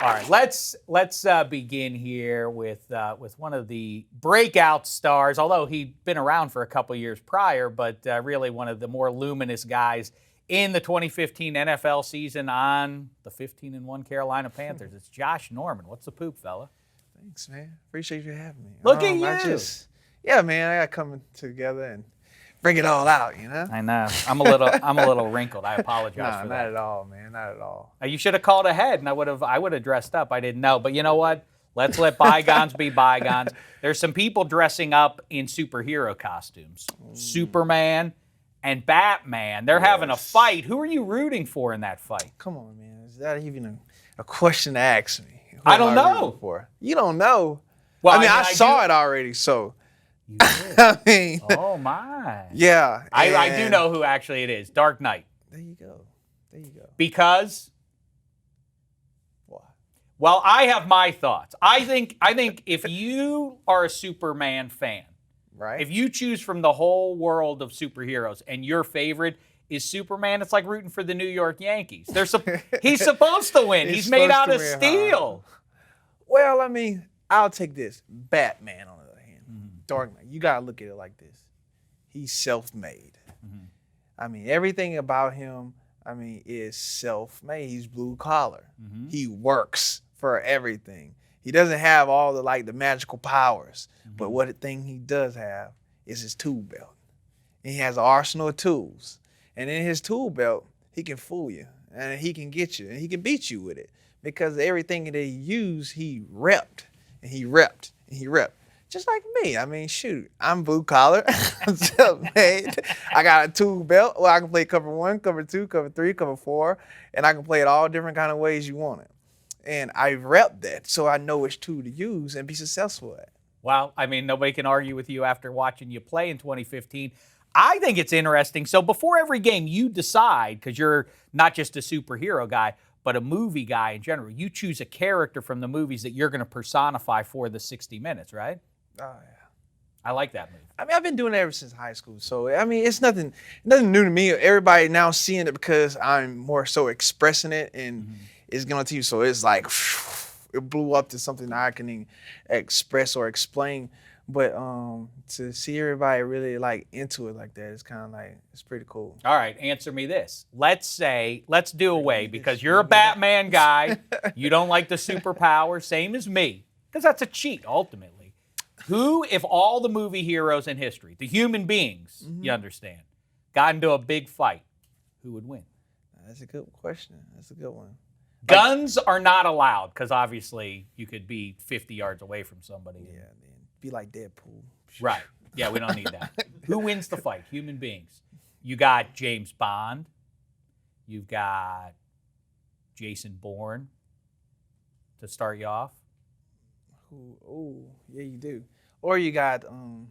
All right, let's begin here with one of the breakout stars. Although he'd been around for a couple years prior, but really one of the more luminous guys in the 2015 NFL season on the 15-1 Carolina Panthers. It's Josh Norman. What's the poop, fella? Thanks, man. Appreciate you having me. Look at you. Yeah, man. I got coming together and bring it all out, you know. I know. I'm a little wrinkled. I apologize for that. Not at all, man. Not at all. You should have called ahead, and I would have dressed up. I didn't know, but you know what? Let's let bygones be bygones. There's some people dressing up in superhero costumes. Superman and Batman. They're having a fight. Who are you rooting for in that fight? Come on, man. Is that even a question to ask me? I don't know. For? You don't know. Well, I mean, I saw it already, so. You did. I mean. Oh, my. Yeah. I do know who actually it is. Dark Knight. There you go. Because? Why? Well, I have my thoughts. I think if you are a Superman fan, right? If you choose from the whole world of superheroes and your favorite is Superman, it's like rooting for the New York Yankees. He's supposed to win. He's made out of steel. Well, I mean, I'll take this. Batman, on the other hand. Dark Knight. You got to look at it like this. He's self-made. I mean, everything about him, is self-made. He's blue collar. He works for everything. He doesn't have all the magical powers, but what thing he does have is his tool belt. And he has an arsenal of tools. And in his tool belt, he can fool you, and he can get you, and he can beat you with it. Because everything that he used, he repped, and he repped, and he repped. Just like me. I mean, shoot, I'm blue collar. I'm self-made. I got a tool belt. Well, I can play cover 1, cover 2, cover 3, cover 4, and I can play it all different kind of ways you want it. And I rep that, so I know which tool to use and be successful at. Well, I mean, nobody can argue with you after watching you play in 2015. I think it's interesting. So before every game, you decide, because you're not just a superhero guy, but a movie guy in general. You choose a character from the movies that you're going to personify for the 60 minutes, right? Oh, yeah. I like that move. I mean, I've been doing it ever since high school. So, I mean, it's nothing new to me. Everybody now seeing it because I'm more so expressing it and it's going to you. So it's like, it blew up to something that I can express or explain. But to see everybody really into it like that, it's kind of like, it's pretty cool. All right, answer me this. Let's do away, because you're a Batman guy. You don't like the superpower, same as me, because that's a cheat, ultimately. Who, if all the movie heroes in history, the human beings, you understand, got into a big fight, who would win? That's a good question. That's a good one. Guns are not allowed, because obviously you could be 50 yards away from somebody. Yeah, man. Be like Deadpool. Right. Yeah, we don't need that. Who wins the fight? Human beings. You got James Bond. You've got Jason Bourne to start you off. Oh, yeah, you do. Or you got Liam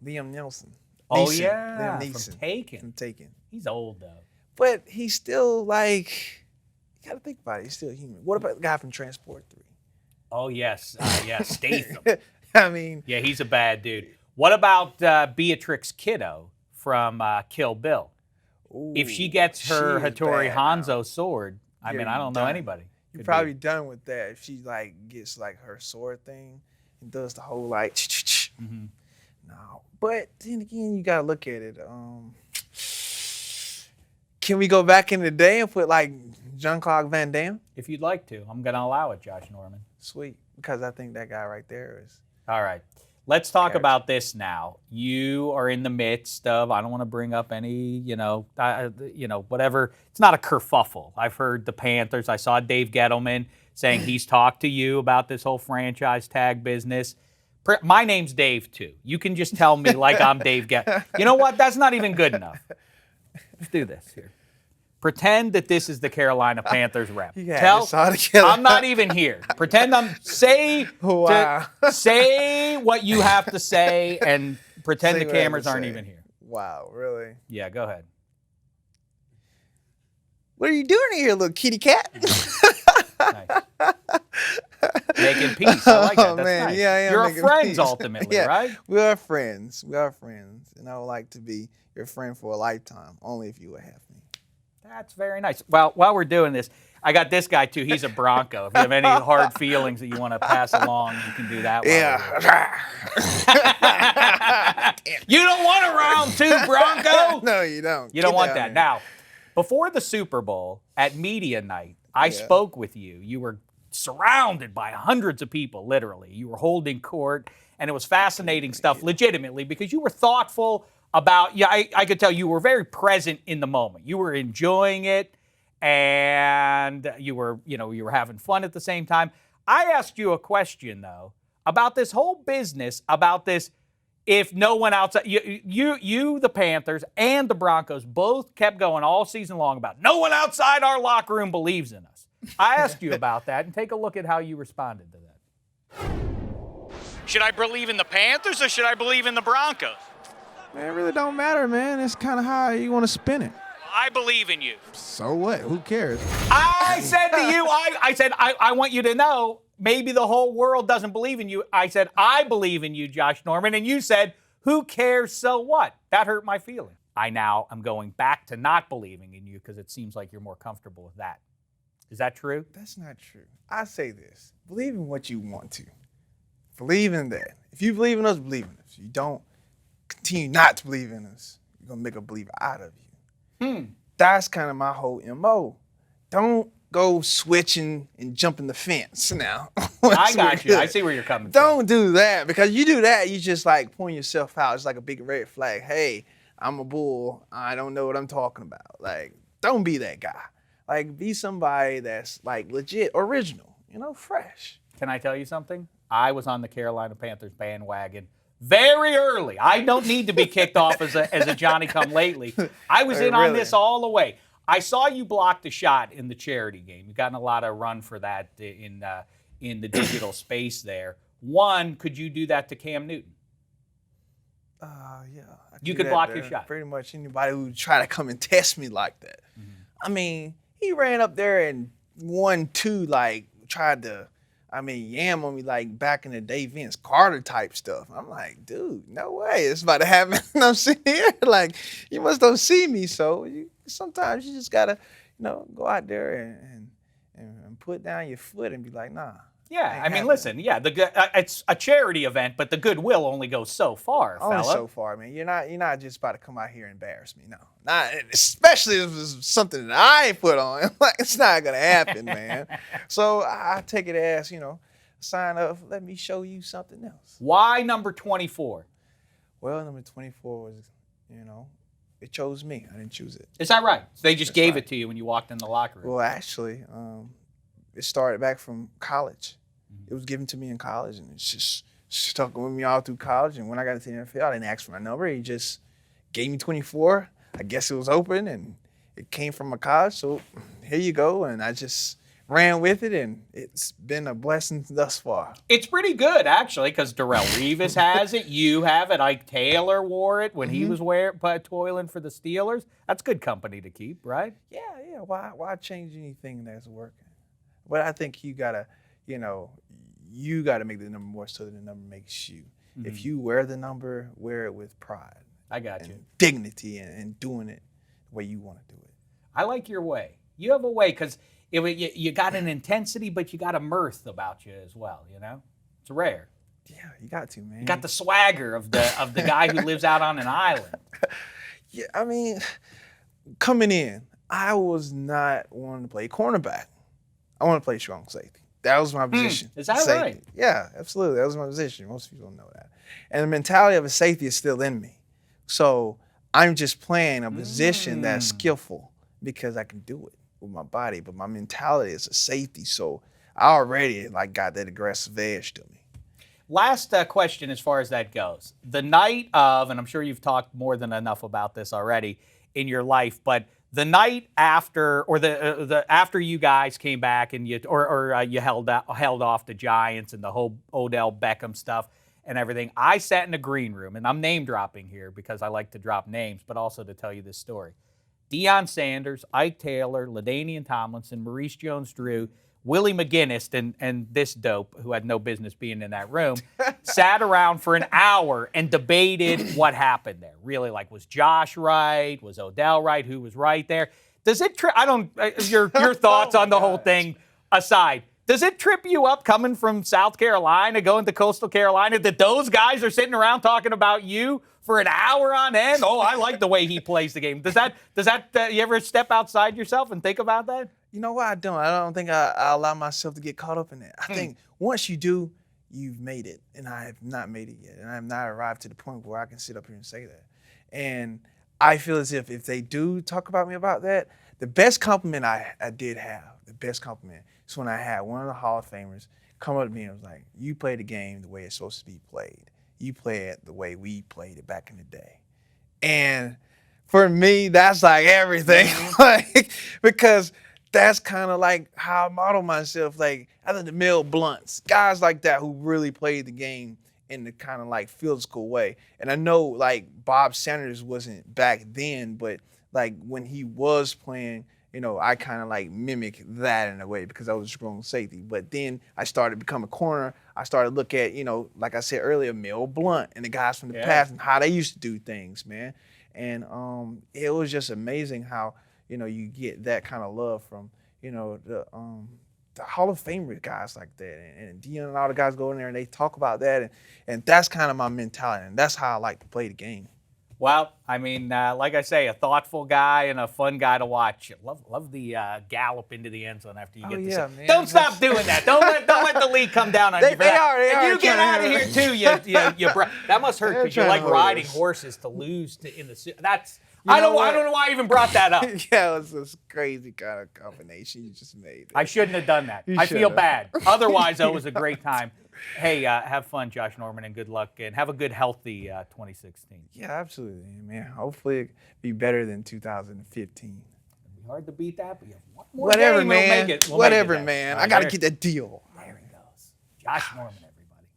Neeson. Oh, Neeson. yeah. Liam Neeson. From Taken. Taken. He's old, though. But he's still you got to think about it. He's still human. What about the guy from Transport 3? Oh, yes. Statham. I mean. Yeah, he's a bad dude. What about Beatrix Kiddo from Kill Bill? Ooh, if she gets her Hattori Hanzo now. sword, I don't know anybody. You're probably done with that if she gets her sword thing and does the whole No, but then again, you gotta look at it. Can we go back in the day and put Jean-Claude Van Damme? If you'd like to, I'm gonna allow it, Josh Norman. Sweet, because I think that guy right there is. All right. Let's talk about this now. You are in the midst of, I don't want to bring up any, whatever. It's not a kerfuffle. I've heard the Panthers. I saw Dave Gettleman saying he's talked to you about this whole franchise tag business. My name's Dave, too. You can just tell me like I'm Dave Gettleman. You know what? That's not even good enough. Let's do this here. Pretend that this is the Carolina Panthers rep. I'm not even here. Pretend say what you have to say and pretend the cameras aren't even here. Wow, really? Yeah, go ahead. What are you doing here, little kitty cat? Nice. Making peace. I like that. That's nice. Yeah, I am. You're friends peace. Ultimately, yeah, right? We are friends. And I would like to be your friend for a lifetime, only if you would have me. That's very nice. Well, while we're doing this, I got this guy too. He's a Bronco. If you have any hard feelings that you want to pass along, you can do that. You don't want a round 2 Bronco. No, you don't. You don't want that. Now, before the Super Bowl at media night, I spoke with you. You were surrounded by hundreds of people, literally. You were holding court, and it was fascinating stuff, legitimately, because you were thoughtful about. Yeah, I could tell you were very present in the moment. You were enjoying it. And you were having fun at the same time. I asked you a question, though, about this whole business, about this, if no one outside, you, the Panthers, and the Broncos both kept going all season long about no one outside our locker room believes in us. I asked you about that, and take a look at how you responded to that. Should I believe in the Panthers or should I believe in the Broncos? Man, it really don't matter, man. It's kind of how you want to spin it. I believe in you. So what? Who cares? I said to you, I want you to know, maybe the whole world doesn't believe in you. I said, I believe in you, Josh Norman. And you said, who cares, so what? That hurt my feeling. I now am going back to not believing in you because it seems like you're more comfortable with that. Is that true? That's not true. I say this. Believe in what you want to. Believe in that. If you believe in us, believe in us. You don't continue not to believe in us, you're going to make a believer out of you. That's kind of my whole MO. Don't go switching and jumping the fence now. I got you. I see where you're coming from. Don't do that, because you do that, you just like pointing yourself out. It's like a big red flag. Hey, I'm a bull. I don't know what I'm talking about. Like, don't be that guy. Like, be somebody that's like legit, original, fresh. Can I tell you something? I was on the Carolina Panthers bandwagon very early. I don't need to be kicked off as a Johnny-come-lately. I was in on this all the way. I saw you block the shot in the charity game. You've gotten a lot of run for that in the digital space there. One, could you do that to Cam Newton? Yeah. You could block your shot. Pretty much anybody who try to come and test me like that. Mm-hmm. I mean, he ran up there and 1-2, like, tried to, yam on me like back in the day, Vince Carter type stuff. I'm like, dude, no way. It's about to happen. And I'm sitting here like, you must don't see me. So sometimes you just got to, go out there and put down your foot and be like, nah. Yeah, listen, it's a charity event, but the goodwill only goes so far, fella. Only so far, man. You're not just about to come out here and embarrass me. No, not especially if it's something that I put on. Like, it's not gonna happen, man. So I take it as sign up. Let me show you something else. Why number 24? Well, number 24 was, it chose me. I didn't choose it. Is that right? So they just gave it to you when you walked in the locker room. Well, actually, it started back from college. It was given to me in college, and it's just stuck with me all through college. And when I got into the NFL, I didn't ask for my number. He just gave me 24. I guess it was open, and it came from my college. So here you go. And I just ran with it, and it's been a blessing thus far. It's pretty good, actually, because Darrelle Revis has it. You have it. Ike Taylor wore it when he was toiling for the Steelers. That's good company to keep, right? Yeah. Why change anything that's working? But I think you got to, you got to make the number more so that the number makes you. Mm-hmm. If you wear the number, wear it with pride. I got you. Dignity and doing it the way you want to do it. I like your way. You have a way because you got an intensity, but you got a mirth about you as well, It's rare. Yeah, you got to, man. You got the swagger of the guy who lives out on an island. Yeah, coming in, I was not wanting to play cornerback. I want to play strong safety. That was my position. Is that safety. right? Yeah, absolutely. That was my position. Most people don't know that. And the mentality of a safety is still in me. So I'm just playing a position that's skillful because I can do it with my body. But my mentality is a safety. So I already got that aggressive edge to me. Last question as far as that goes. The night of, and I'm sure you've talked more than enough about this already in your life, but the night after, or the after you guys came back and you held off the Giants and the whole Odell Beckham stuff and everything, I sat in the green room, and I'm name dropping here because I like to drop names, but also to tell you this story. Deion Sanders, Ike Taylor, LaDainian Tomlinson, Maurice Jones-Drew, Willie McGinnis, and this dope, who had no business being in that room, sat around for an hour and debated what happened there. Really, was Josh right? Was Odell right? Who was right there? Does it trip? I don't. Your thoughts on the whole thing aside. Does it trip you up coming from South Carolina, going to Coastal Carolina, that those guys are sitting around talking about you for an hour on end? Oh, I like the way he plays the game. Does that? You ever step outside yourself and think about that? You know what? I don't. I don't think I allow myself to get caught up in that. I think once you do, you've made it, and I have not made it yet, and I have not arrived to the point where I can sit up here and say that. And I feel as if they do talk about me about that, the best compliment I did have, the best compliment, is when I had one of the Hall of Famers come up to me and was like, "You play the game the way it's supposed to be played. You play it the way we played it back in the day." And for me, that's like everything, like, because that's kind of like how I model myself. Like, I think the Mel Blunts, guys like that who really played the game in the kind of like physical way. And I know like Bob Sanders wasn't back then, but like when he was playing, you know, I kind of like mimic that in a way because I was a strong safety. But then I started becoming a corner. I started to look at, you know, like I said earlier, Mel Blunt and the guys from the past and how they used to do things, man. And it was just amazing how, you know, you get that kind of love from, you know, the Hall of Famer guys like that. And Dion and all the guys go in there and they talk about that. And that's kind of my mentality. And that's how I like to play the game. Well, I mean, like I say, a thoughtful guy and a fun guy to watch. Love the gallop into the end zone after you get the man. Don't stop doing that. Don't let the league come down on you. They are. You get out of here too. That must hurt because you like riding horses to lose in the. That's. I don't know why I even brought that up. Yeah, it was this crazy kind of combination you just made. I shouldn't have done that. I feel bad. Otherwise, though, it was a great time. Hey, have fun, Josh Norman, and good luck, and have a good, healthy 2016. Yeah, absolutely, man. Hopefully, it'll be better than 2015. It'll be hard to beat that, but you have one more Whatever, game, man. We'll make it Whatever, there. man. Right, I got to get that deal. There he goes. Josh Norman.